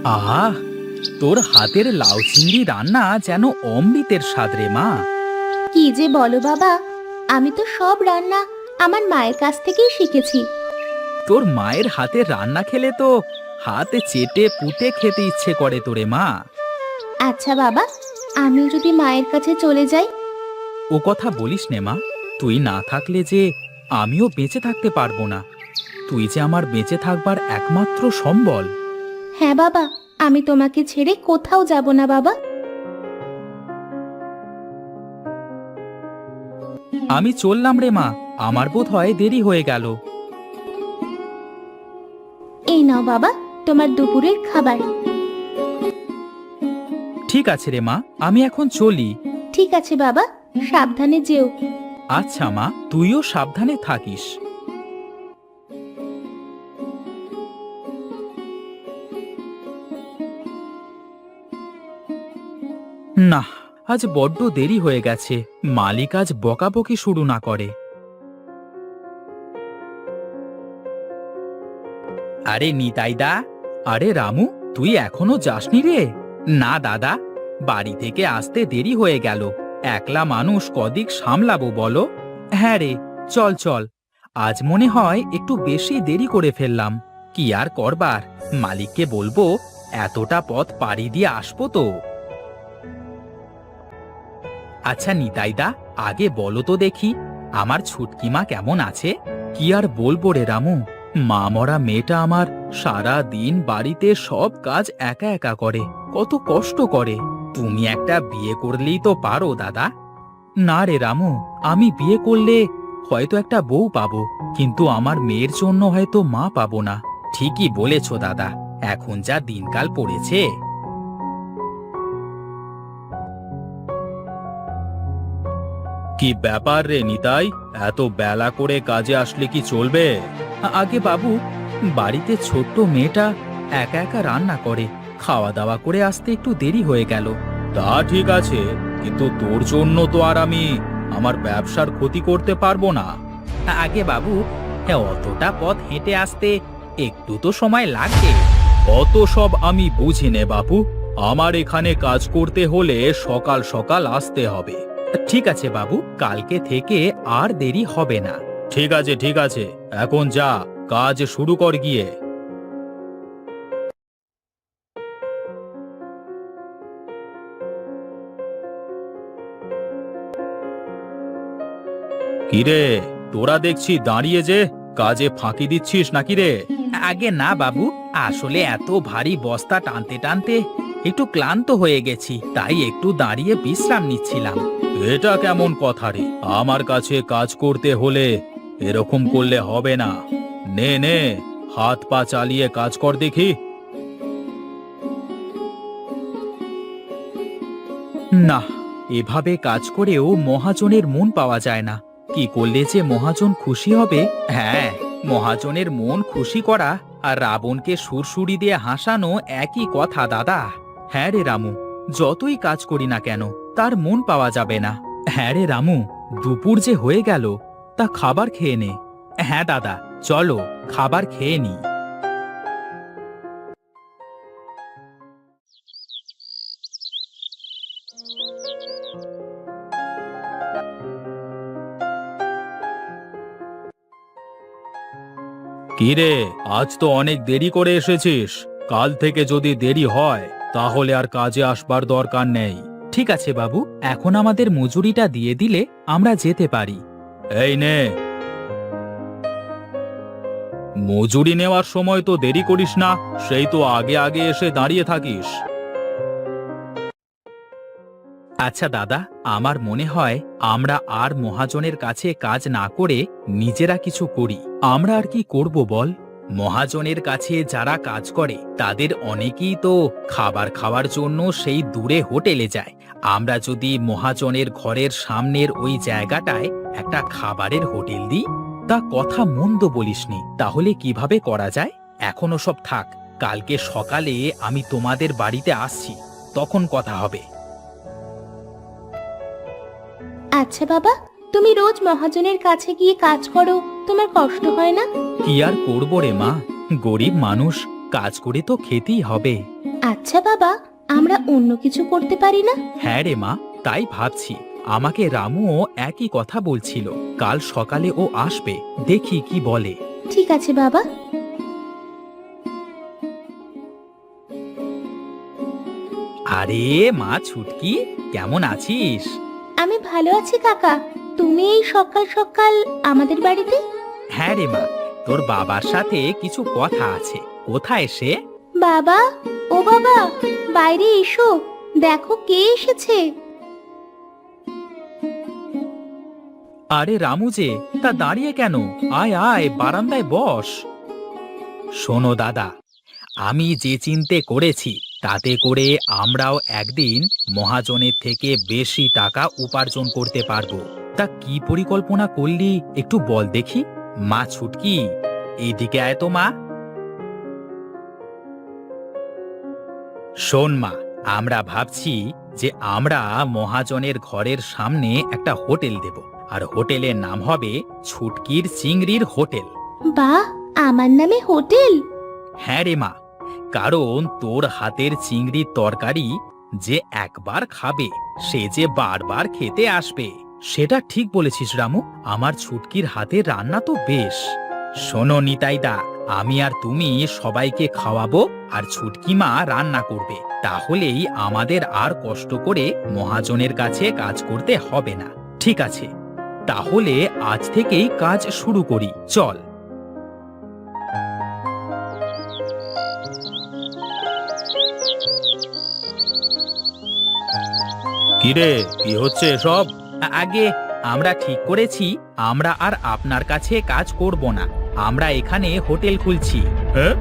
আহা, তোর হাতের লাউ চিংড়ি রান্না যেন অমৃতের স্বাদ রে মা। কি যে বলো বাবা, আমি তো সব রান্না আমার মায়ের কাছ থেকেই শিখেছি। তোর মায়ের হাতের রান্না খেলে তো হাতে চেটে পুটে খেতে ইচ্ছে করে তোরে মা। আচ্ছা বাবা, আমিও যদি মায়ের কাছে চলে যাই? ও কথা বলিস নে মা, তুই না থাকলে যে আমিও বেঁচে থাকতে পারবো না। তুই যে আমার বেঁচে থাকবার একমাত্র সম্বল। হ্যাঁ বাবা, আমি তোমাকে ছেড়ে কোথাও যাব না বাবা। আমি চললাম রে মা, আমার বোধ হয় দেরি হয়ে গেল। এই নাও বাবা, তোমার দুপুরের খাবার। ঠিক আছে রে মা, আমি এখন চলি। ঠিক আছে বাবা, সাবধানে যেও। আচ্ছা মা, তুইও সাবধানে থাকিস। না, আজ বড্ড দেরি হয়ে গেছে। মালিক আজ বকাবকি শুরু না করে। আরে নিতাইদা, আরে রামু, তুই এখনো যাসনি রে? না দাদা, বাড়ি থেকে আসতে দেরি হয়ে গেল। একলা মানুষ কদিক সামলাবো বলো? হ্যাঁ রে, চল চল। আজ মনে হয় একটু বেশি দেরি করে ফেললাম। কি আর করবার, মালিককে বলবো এতটা পথ পাড়ি দিয়ে আসবো তো। আচ্ছা নিতাইদা, আগে বলো তো দেখি, আমার ছুটকি মা কেমন আছে? কি আর বলবো রে রামু, মা মরা মেয়েটা আমার সারা দিন বাড়িতে সব কাজ একা একা করে, কত কষ্ট করে। তুমি একটা বিয়ে করলেই তো পারো দাদা। না রে রামু, আমি বিয়ে করলে হয়তো একটা বউ পাবো, কিন্তু আমার মেয়ের জন্য হয়তো মা পাবো না। ঠিকই বলেছো দাদা, এখন যা দিনকাল পড়েছে। কি ব্যাপার রে নিতাই, এত বেলা করে কাজে আসলে কি চলবে? আগে বাবু, বাড়িতে ছোট্ট মেয়েটা একা একা রান্না করে, খাওয়া দাওয়া করে আসতে একটু দেরি হয়ে গেল। তা ঠিক আছে, কিন্তু তোর জন্য তো আর আমি আমার ব্যবসার ক্ষতি করতে পারবো না। আগে বাবু, অতটা পথ হেঁটে আসতে একটু তো সময় লাগবে। অত সব আমি বুঝি নে বাবু, আমার এখানে কাজ করতে হলে সকাল সকাল আসতে হবে। ঠিক আছে বাবু, কালকে থেকে আর দেরি হবে না। ঠিক আছে ঠিক আছে, এখন যা, কাজ শুরু কর গিয়ে। কিরে, তোরা দেখছি দাঁড়িয়ে যে, কাজে ফাঁকি দিচ্ছিস নাকি রে? আগে না বাবু, আসলে এত ভারী বস্তা টানতে টানতে একটু ক্লান্ত হয়ে গেছি, তাই একটু দাঁড়িয়ে বিশ্রাম নিচ্ছিলাম। এটা কেমন কথা রে? আমার কাছে কাজ করতে হলে এরকম করলে হবে না। নে নে, হাত পা চালিয়ে কাজ কর দেখি। না, এভাবে কাজ করেও মহাজনের মন পাওয়া যায় না। কি করলে যে মহাজন খুশি হবে? হ্যাঁ, মহাজনের মন খুশি করা আর রাবণকে সুরসুরি দিয়ে হাসানো একই কথা দাদা। হ্যাঁ রে রামু, যতই কাজ করি না কেন তার মন পাওয়া যাবে না। হ্যাঁ রে রামু, দুপুর যে হয়ে গেল, তা খাবার খেয়ে নে। হ্যাঁ দাদা, চলো খাবার খেয়ে নি। কিরে, আজ তো অনেক দেরি করে এসেছিস। কাল থেকে যদি দেরি হয় তাহলে আর কাজে আসবার দরকার নেই। ঠিক আছে বাবু, এখন আমাদের মজুরিটা দিয়ে দিলে আমরা যেতে পারি। এই নে, মজুরি নেওয়ার সময় তো দেরি করিস না, সেই তো আগে আগে এসে দাঁড়িয়ে থাকিস। আচ্ছা দাদা, আমার মনে হয় আমরা আর মহাজনের কাছে কাজ না করে নিজেরা কিছু করি। আমরা আর কি করব বল? মহাজনের কাছে যারা কাজ করে তাদের অনেকেই তো খাবার খাওয়ার জন্য সেই দূরে হোটেলে যায়। আমরা যদি মহাজনের ঘরের সামনের ওই জায়গাটায় একটা খাবারের হোটেল দিই, তা কথা মন্দ বলিসনি। তাহলে কিভাবে করা যায়? এখনো সব থাক, কালকে সকালে আমি তোমাদের বাড়িতে আসছি, তখন কথা হবে। আচ্ছা বাবা, তুমি রোজ মহাজনের কাছে গিয়ে কাজ করো, তোমার কষ্ট হয় না? কি আর করবো রে মা, গরিব মানুষ, কাজ করে তো খেতেই হবে। আচ্ছা বাবা, আমরা অন্য কিছু করতে পারি না? হ্যাঁ রে মা, তাই ভাবছি। আমাকে রামুও একই কথা বলছিল, কাল সকালে ও আসবে, দেখি কি বলে। ঠিক আছে বাবা। আরে মা ছুটকি, কেমন আছিস? আমি ভালো আছি কাকা। তুমি এই সকাল সকাল আমাদের বাড়িতে? হ্যাঁ রে মা, তোর বাবার সাথে কিছু কথা আছে। কোথায় সে? বাবা, ও বাবা, বাইরে এসো, দেখো কে এসেছে। আরে রামু যে, তা দাঁড়িয়ে কেন? আয় আয়, বারান্দায় বস। শোনো দাদা, আমি যে চিন্তে করেছি তাতে করে আমরাও একদিন মহাজনের থেকে বেশি টাকা উপার্জন করতে পারবো। তা কি পরিকল্পনা করলি একটু বল দেখি। মা ছুটকি, এইদিকে আয় তো মা। শোন মা, আমরা ভাবছি যে আমরা মহাজনের ঘরের সামনে একটা হোটেল দেব, আর হোটেলের নাম হবে ছুটকির চিংড়ির হোটেল। বাহ, আমার নামে হোটেল? হ্যাঁ রে মা, কারণ তোর হাতের চিংড়ির তরকারি যে একবার খাবে সে যে বারবার খেতে আসবে। সেটা ঠিক বলেছিস রামু, আমার ছুটকির হাতের রান্না তো বেশ। শোনো নিতাইদা, আমি আর তুমি সবাইকে খাওয়াবো, আর ছুটকি মা রান্না করবে। তাহলেই আমাদের আর কষ্ট করে মহাজনের কাছে কাজ করতে হবে না। ঠিক আছে, তাহলে আজ থেকেই কাজ শুরু করি, চল। কিরে, কি হচ্ছে এসব? আগে আমরা ঠিক করেছি আমরা আর আপনার কাছে কাজ করব না, আমরা এখানে হোটেল খুলছি। হ্যাঁ?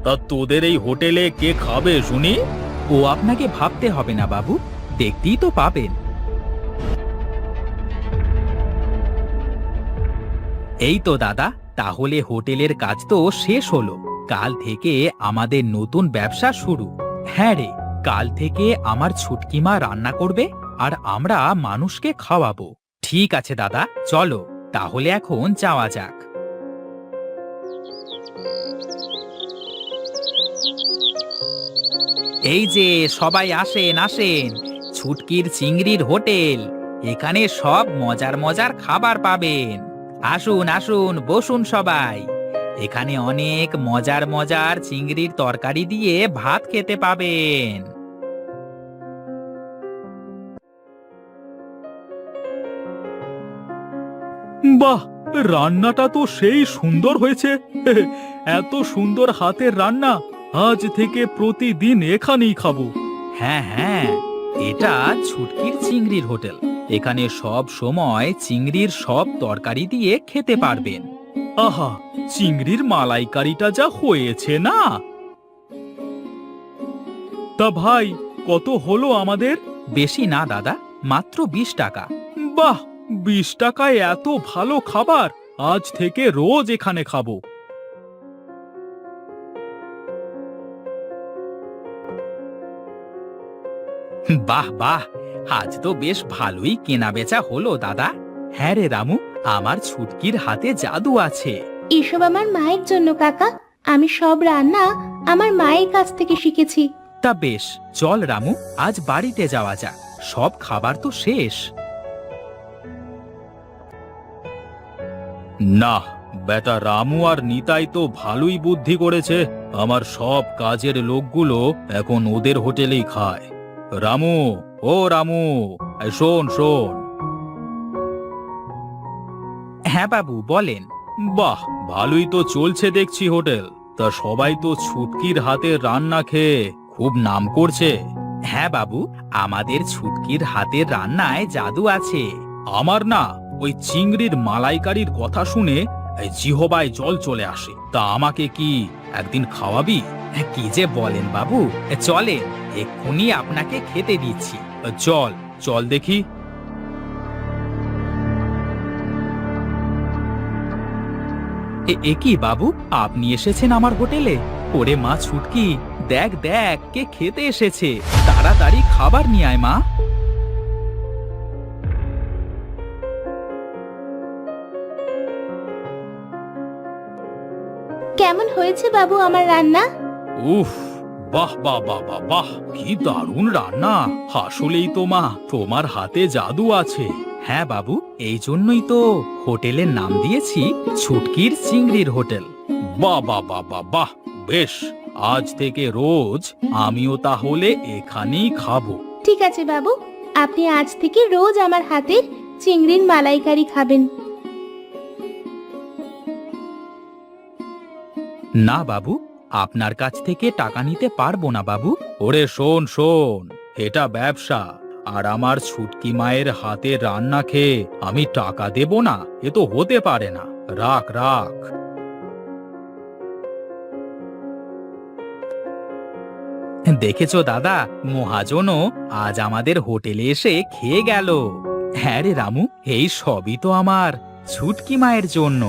তা তোদের এই হোটেলে কে খাবে শুনি? ও আপনাকে ভাবতে হবে না বাবু, দেখতেই তো পাবেন। এই তো দাদা, তাহলে হোটেলের কাজ তো শেষ হলো। কাল থেকে আমাদের নতুন ব্যবসা শুরু। হ্যাঁ রে, কাল থেকে আমার ছুটকিমা রান্না করবে আর আমরা মানুষকে খাওয়াবো। ঠিক আছে দাদা, চলো তাহলে এখন যাওয়া যাক। এই যে সবাই আসেন আসেন, ছুটকির চিংড়ির হোটেল, এখানে সব মজার মজার খাবার পাবেন। আসুন আসুন, বসুন সবাই। এখানে অনেক মজার মজার চিংড়ির তরকারি দিয়ে ভাত খেতে পাবেন। বাহ, রান্নাটা তো সেই সুন্দর হয়েছে। এত সুন্দর হাতের রান্না, আজ থেকে প্রতিদিন এখানেই খাবো। হ্যাঁ হ্যাঁ, এটা ছুটকির চিংড়ির হোটেল। এখানে সব সময় চিংড়ির সব তরকারি দিয়ে খেতে পারবেন। আহা, চিংড়ির মালাইকারিটা যা হয়েছে না! তা ভাই, কত হলো আমাদের? বেশি না দাদা, মাত্র 20 টাকা। বাহ, 20 টাকায় এত ভালো খাবার! আজ থেকে রোজ এখানে খাবো। বাহ বাহ, আজ তো বেশ ভালোই কেনা বেচা হলো দাদা। হ্যাঁ রে রামু, আমার ছুটকির হাতে জাদু আছে। এসব আমার মায়ের জন্য কাকা। আমি সব রান্না আমার মায়ের কাছ থেকে শিখেছি। তা বেশ, চল রামু, আজ বাড়িতে যাওয়া যাক, সব খাবার তো শেষ। না, বেটা রামু আর নিতাই তো ভালোই বুদ্ধি করেছে। আমার সব কাজের লোকগুলো এখন ওদের হোটেলেই খায়। রামু, ও রামু, এই শোন শোন। হ্যাঁ বাবু, বলেন। বাহ, ভালোই তো চলছে দেখছি হোটেল। তা সবাই তো ছুটকির হাতের রান্না খেয়ে খুব নাম করছে। হ্যাঁ বাবু, আমাদের ছুটকির হাতের রান্নায় জাদু আছে। আমার না ওই চিংড়ির মালাইকারির কথা শুনে এই জিহবায় জল চলে আসে। তা আমাকে কি একদিন খাওয়াবি? কি যে বলেন বাবু, চলেন, এক্ষুনি আপনাকে খেতে দিচ্ছি। চল চল দেখি। এ কি বাবু, আপনি এসেছেন আমার হোটেলে? ওরে মা ছুটকি, দেখ দেখ কে খেতে এসেছে, তাড়াতাড়ি খাবার নিয়ে আয় মা। কেমন হয়েছে বাবু আমার রান্না? উফ, বাহ বাহ বাহ বাহ বাহ, কি দারুণ রান্না! আসলেই তো মা, তোমার হাতে জাদু আছে। হ্যাঁ বাবু, এই জন্যই তো হোটেলের নাম দিয়েছি ছুটকির চিংড়ির হোটেল। বাহ বাহ বাহ বাহ বাহ, বেশ, আজ থেকে রোজ আমিও তাহলে এখানেই খাবো। ঠিক আছে বাবু, আপনি আজ থেকে রোজ আমার হাতের চিংড়ির মালাইকারি খাবেন। না বাবু, আপনার কাছ থেকে টাকা নিতে পারবো না বাবু। ওরে শোন শোন, এটা ব্যবসা, আর আমার ছুটকি মায়ের হাতে রান্না খেয়ে আমি টাকা দেব না, এ তো হতে পারে না। রাখ রাখ। দেখেছো দাদা, মহাজনও আজ আমাদের হোটেলে এসে খেয়ে গেল। হ্যাঁ রে রামু, এই সবই তো আমার ছুটকি মায়ের জন্য।